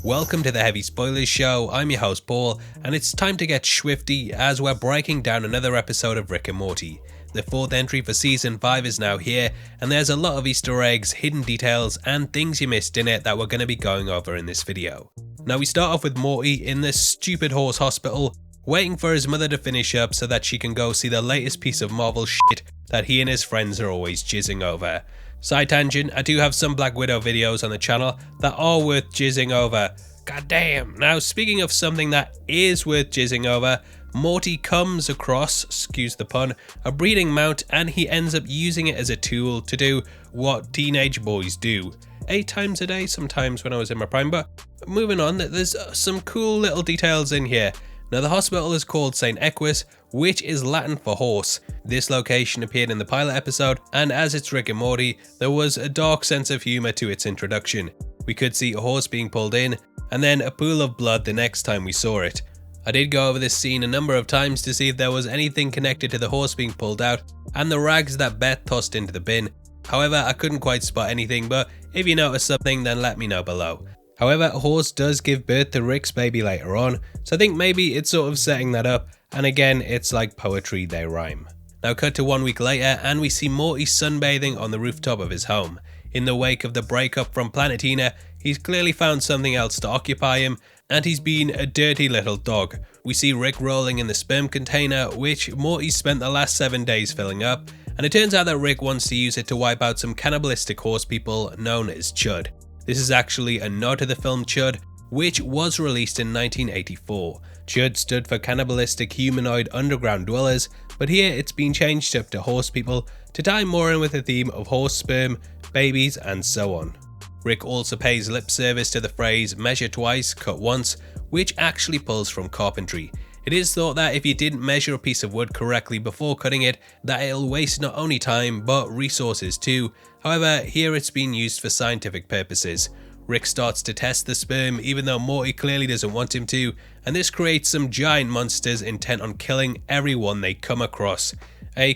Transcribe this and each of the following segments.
Welcome to the Heavy Spoilers Show. I'm your host Paul, and it's time to get swifty as we're breaking down another episode of Rick and Morty. The fourth entry for season 5 is now here, and there's a lot of Easter eggs, hidden details, and things you missed in it that we're going to be going over in this video. Now we start off with Morty in this stupid horse hospital, waiting for his mother to finish up so that she can go see the latest piece of Marvel shit that he and his friends are always jizzing over. Side tangent, I do have some Black Widow videos on the channel that are worth jizzing over. God damn. Now speaking of something that is worth jizzing over, Morty comes across, excuse the pun, a breeding mount, and he ends up using it as a tool to do what teenage boys do. 8 times a day sometimes when I was in my prime, but moving on, there's some cool little details in here. Now the hospital is called St. Equus, which is Latin for horse. This location appeared in the pilot episode, and as it's Rick and Morty, there was a dark sense of humour to its introduction. We could see a horse being pulled in, and then a pool of blood the next time we saw it. I did go over this scene a number of times to see if there was anything connected to the horse being pulled out, and the rags that Beth tossed into the bin. However, I couldn't quite spot anything, but if you notice something then let me know below. However, a horse does give birth to Rick's baby later on, so I think maybe it's sort of setting that up, and again, it's like poetry, they rhyme. Now cut to 1 week later, and we see Morty sunbathing on the rooftop of his home. In the wake of the breakup from Planetina, he's clearly found something else to occupy him, and he's been a dirty little dog. We see Rick rolling in the sperm container, which Morty spent the last 7 days filling up, and it turns out that Rick wants to use it to wipe out some cannibalistic horse people known as Chud. This is actually a nod to the film Chud, which was released in 1984. Chud stood for cannibalistic humanoid underground dwellers, but here it's been changed up to horse people to tie more in with the theme of horse sperm, babies, and so on. Rick also pays lip service to the phrase measure twice, cut once, which actually pulls from carpentry. It is thought that if you didn't measure a piece of wood correctly before cutting it, that it'll waste not only time but resources too. However, here it's been used for scientific purposes. Rick starts to test the sperm even though Morty clearly doesn't want him to, and this creates some giant monsters intent on killing everyone they come across. I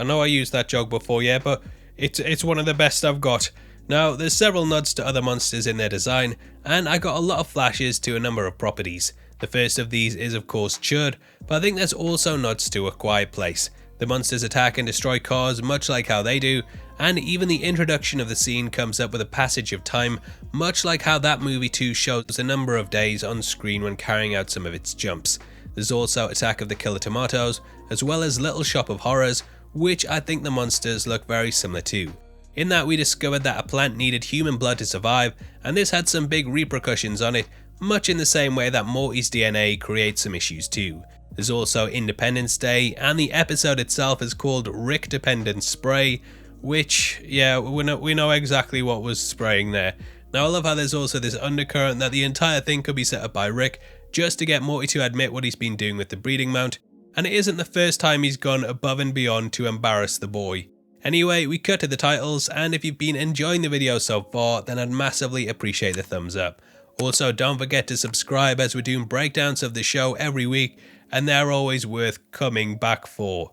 know I used that joke before, yeah, but it's one of the best I've got. Now, there's several nods to other monsters in their design, and I got a lot of flashes to a number of properties. The first of these is of course Chud, but I think there's also nods to A Quiet Place. The monsters attack and destroy cars much like how they do, and even the introduction of the scene comes up with a passage of time, much like how that movie too shows a number of days on screen when carrying out some of its jumps. There's also Attack of the Killer Tomatoes, as well as Little Shop of Horrors, which I think the monsters look very similar to. In that we discovered that a plant needed human blood to survive, and this had some big repercussions on it, much in the same way that Morty's DNA creates some issues too. There's also Independence Day, and the episode itself is called Rickdependence Spray, which, yeah, we know exactly what was spraying there. Now I love how there's also this undercurrent that the entire thing could be set up by Rick, just to get Morty to admit what he's been doing with the breeding mount, and it isn't the first time he's gone above and beyond to embarrass the boy. Anyway, we cut to the titles, and if you've been enjoying the video so far, then I'd massively appreciate the thumbs up. Also, don't forget to subscribe as we're doing breakdowns of the show every week, and they're always worth coming back for.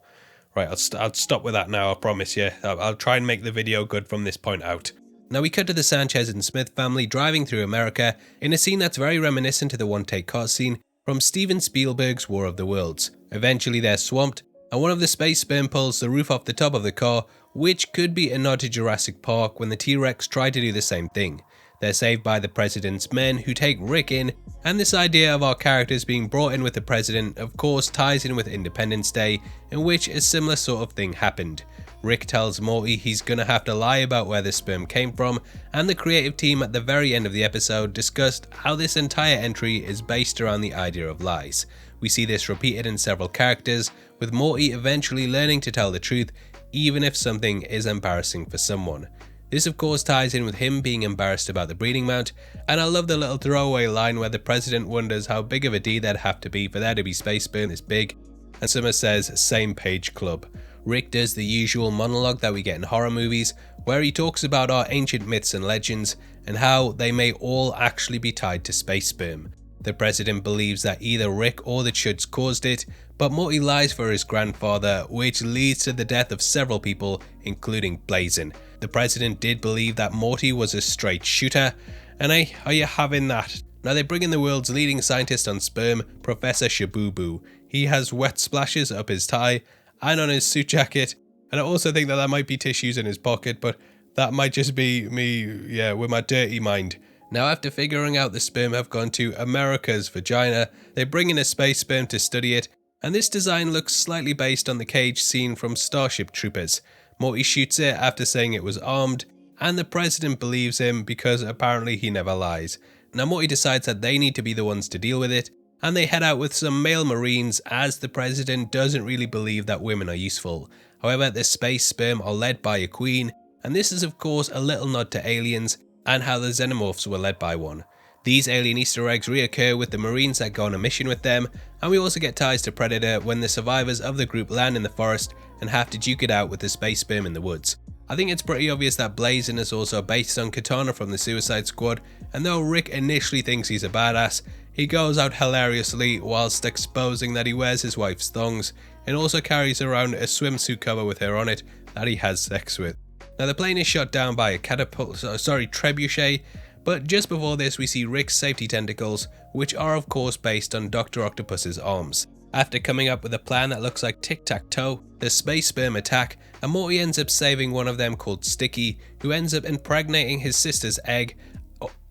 Right, I'll stop with that now, I promise you. I'll try and make the video good from this point out. Now we cut to the Sanchez and Smith family driving through America in a scene that's very reminiscent to the one-take car scene from Steven Spielberg's War of the Worlds. Eventually they're swamped, and one of the Space Sperm pulls the roof off the top of the car, which could be a nod to Jurassic Park when the T-Rex tried to do the same thing. They're saved by the president's men who take Rick in, and this idea of our characters being brought in with the president of course ties in with Independence Day, in which a similar sort of thing happened. Rick tells Morty he's gonna have to lie about where the sperm came from, and the creative team at the very end of the episode discussed how this entire entry is based around the idea of lies. We see this repeated in several characters, with Morty eventually learning to tell the truth even if something is embarrassing for someone. This of course ties in with him being embarrassed about the breeding mount, and I love the little throwaway line where the president wonders how big of a deal that'd have to be for there to be Space Sperm this big, and Summer says same page club. Rick does the usual monologue that we get in horror movies, where he talks about our ancient myths and legends, and how they may all actually be tied to Space Sperm. The president believes that either Rick or the Chuds caused it, but Morty lies for his grandfather, which leads to the death of several people, including Blazin. The president did believe that Morty was a straight shooter, and are you having that? Now they bring in the world's leading scientist on sperm, Professor Shibubu. He has wet splashes up his tie and on his suit jacket, and I also think that might be tissues in his pocket, but that might just be me, with my dirty mind. Now after figuring out the sperm have gone to America's vagina, they bring in a space sperm to study it, and this design looks slightly based on the cage scene from Starship Troopers. Morty shoots it after saying it was armed, and the president believes him because apparently he never lies. Now Morty decides that they need to be the ones to deal with it, and they head out with some male marines as the president doesn't really believe that women are useful. However, the space sperm are led by a queen, and this is of course a little nod to Aliens and how the xenomorphs were led by one. These alien Easter eggs reoccur with the marines that go on a mission with them, and we also get ties to Predator when the survivors of the group land in the forest and have to duke it out with the space sperm in the woods. I think it's pretty obvious that Blazin is also based on Katana from the Suicide Squad, and though Rick initially thinks he's a badass, he goes out hilariously whilst exposing that he wears his wife's thongs, and also carries around a swimsuit cover with her on it that he has sex with. Now the plane is shot down by a trebuchet, but just before this we see Rick's safety tentacles, which are of course based on Dr. Octopus's arms. After coming up with a plan that looks like tic-tac-toe, the space sperm attack, and Morty ends up saving one of them called Sticky, who ends up impregnating his sister's egg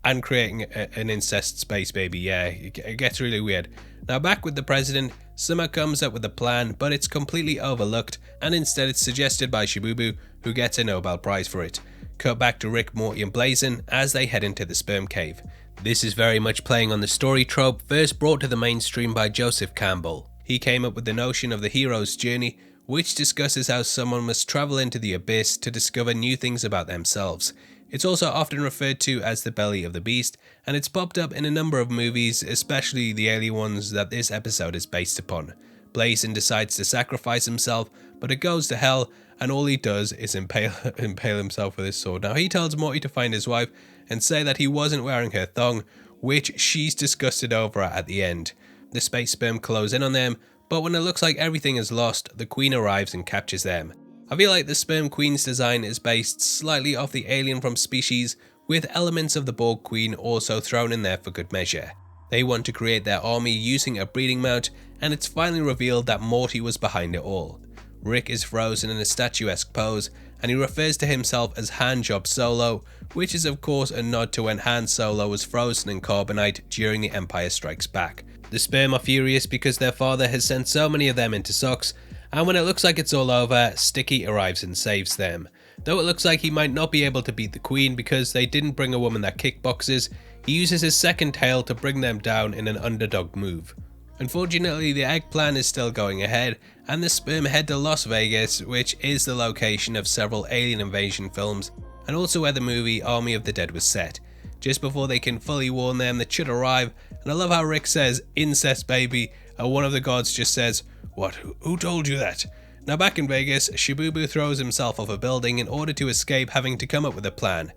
and creating an incest space baby. Yeah, it gets really weird. Now back with the president, Summer comes up with a plan, but it's completely overlooked, and instead it's suggested by Shibubu, who gets a Nobel Prize for it. Cut back to Rick, Morty and Blazin as they head into the sperm cave. This is very much playing on the story trope first brought to the mainstream by Joseph Campbell. He came up with the notion of the hero's journey, which discusses how someone must travel into the abyss to discover new things about themselves. It's also often referred to as the belly of the beast, and it's popped up in a number of movies, especially the alien ones that this episode is based upon. Blazin decides to sacrifice himself, but it goes to hell, and all he does is impale himself with his sword. Now he tells Morty to find his wife and say that he wasn't wearing her thong, which she's disgusted over at the end. The space sperm close in on them, but when it looks like everything is lost, the queen arrives and captures them. I feel like the sperm queen's design is based slightly off the alien from Species, with elements of the Borg queen also thrown in there for good measure. They want to create their army using a breeding mount, and it's finally revealed that Morty was behind it all. Rick is frozen in a statuesque pose, and he refers to himself as Handjob Solo, which is of course a nod to when Han Solo was frozen in carbonite during The Empire Strikes Back. The sperm are furious because their father has sent so many of them into socks, and when it looks like it's all over, Sticky arrives and saves them. Though it looks like he might not be able to beat the queen because they didn't bring a woman that kickboxes, he uses his second tail to bring them down in an underdog move. Unfortunately, the egg plan is still going ahead, and the sperm head to Las Vegas, which is the location of several alien invasion films, and also where the movie Army of the Dead was set. Just before they can fully warn them, the should arrive, and I love how Rick says, "incest baby," and one of the gods just says, "What? Who told you that?" Now back in Vegas, Shibubu throws himself off a building in order to escape having to come up with a plan.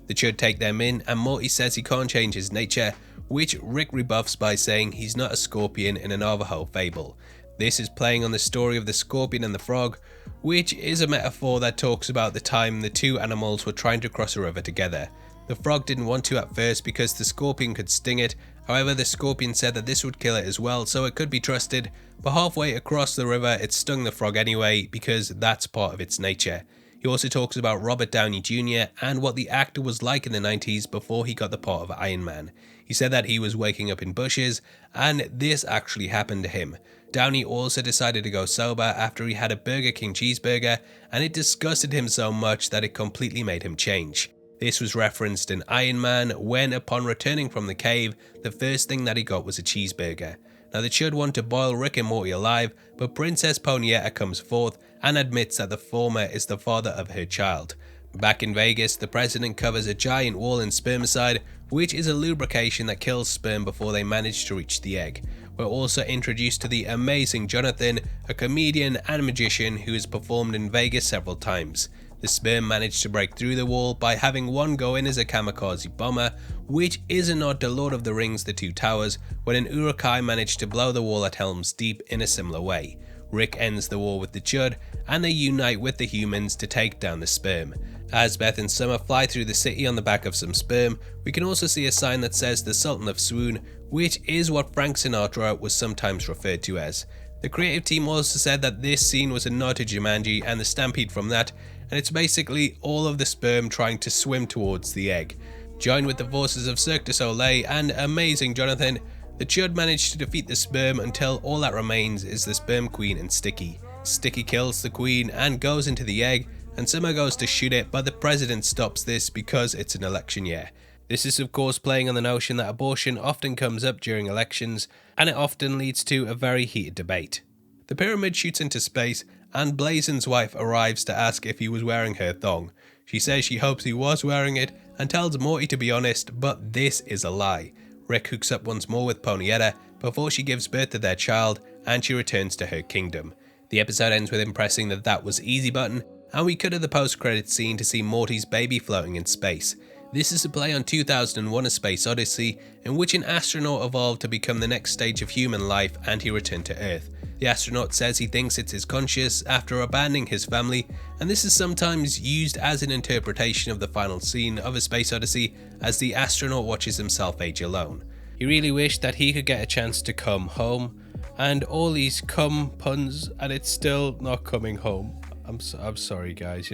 The should take them in, and Morty says he can't change his nature, which Rick rebuffs by saying he's not a scorpion in a Navajo fable. This is playing on the story of the scorpion and the frog, which is a metaphor that talks about the time the two animals were trying to cross a river together. The frog didn't want to at first because the scorpion could sting it, however the scorpion said that this would kill it as well, so it could be trusted, but halfway across the river it stung the frog anyway because that's part of its nature. He also talks about Robert Downey Jr. and what the actor was like in the 90s before he got the part of Iron Man. He said that he was waking up in bushes, and this actually happened to him. Downey also decided to go sober after he had a Burger King cheeseburger, and it disgusted him so much that it completely made him change. This was referenced in Iron Man when, upon returning from the cave, the first thing that he got was a cheeseburger. Now they should want to boil Rick and Morty alive, but Princess Ponietta comes forth and admits that the former is the father of her child. Back in Vegas, the president covers a giant wall in spermicide, which is a lubrication that kills sperm before they manage to reach the egg. We're also introduced to the amazing Jonathan, a comedian and magician who has performed in Vegas several times. The sperm managed to break through the wall by having one go in as a kamikaze bomber, which is a nod to Lord of the Rings The Two Towers, when an Uruk-hai managed to blow the wall at Helm's Deep in a similar way. Rick ends the war with the Chud, and they unite with the humans to take down the sperm. As Beth and Summer fly through the city on the back of some sperm, we can also see a sign that says the Sultan of Swoon, which is what Frank Sinatra was sometimes referred to as. The creative team also said that this scene was a nod to Jumanji and the stampede from that, and it's basically all of the sperm trying to swim towards the egg. Joined with the forces of Cirque du Soleil and Amazing Jonathan, the Chud managed to defeat the sperm until all that remains is the sperm queen and Sticky. Sticky kills the queen and goes into the egg, and Summer goes to shoot it, but the president stops this because it's an election year. This is of course playing on the notion that abortion often comes up during elections, and it often leads to a very heated debate. The pyramid shoots into space, and Blazon's wife arrives to ask if he was wearing her thong. She says she hopes he was wearing it, and tells Morty to be honest, but this is a lie. Rick hooks up once more with Ponietta before she gives birth to their child, and she returns to her kingdom. The episode ends with him pressing the "that was easy" button, and we cut to the post-credits scene to see Morty's baby floating in space. This is a play on 2001: A Space Odyssey, in which an astronaut evolved to become the next stage of human life, and he returned to Earth. The astronaut says he thinks it's his conscious after abandoning his family, and this is sometimes used as an interpretation of the final scene of A Space Odyssey as the astronaut watches himself age alone. He really wished that he could get a chance to come home, and all these "come" puns, and it's still not coming home. I'm sorry guys,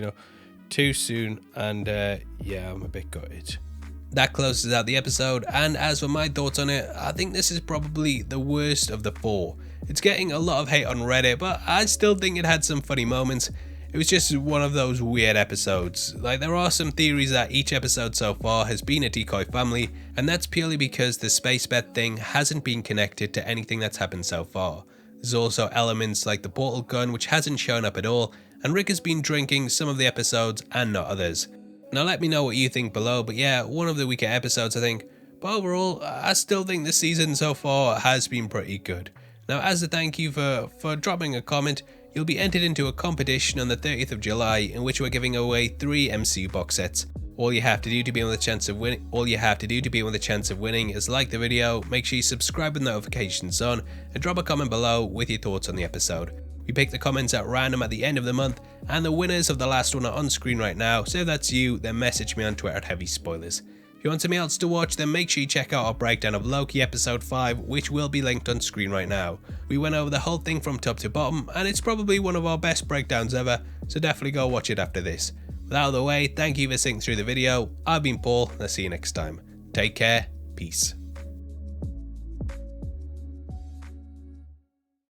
too soon, and yeah, I'm a bit gutted. That closes out the episode, and as for my thoughts on it, I think this is probably the worst of the four. It's getting a lot of hate on Reddit, but I still think it had some funny moments. It was just one of those weird episodes. Like, there are some theories that each episode so far has been a decoy family, and that's purely because the space bed thing hasn't been connected to anything that's happened so far. There's also elements like the portal gun which hasn't shown up at all, and Rick has been drinking some of the episodes and not others. Now let me know what you think below, but yeah, one of the weaker episodes I think, but overall I still think the season so far has been pretty good. Now as a thank you for dropping a comment, you'll be entered into a competition on the 30th of July in which we're giving away 3 MCU box sets. All you have to do to be with a chance of winning is like the video, make sure you subscribe with notifications on, and drop a comment below with your thoughts on the episode. We pick the comments at random at the end of the month, and the winners of the last one are on screen right now, so if that's you, then message me on Twitter at Heavy Spoilers. If you want something else to watch, then make sure you check out our breakdown of Loki episode 5, which will be linked on screen right now. We went over the whole thing from top to bottom, and it's probably one of our best breakdowns ever, so definitely go watch it after this. With that out of the way, thank you for sitting through the video. I've been Paul, and I'll see you next time. Take care, peace.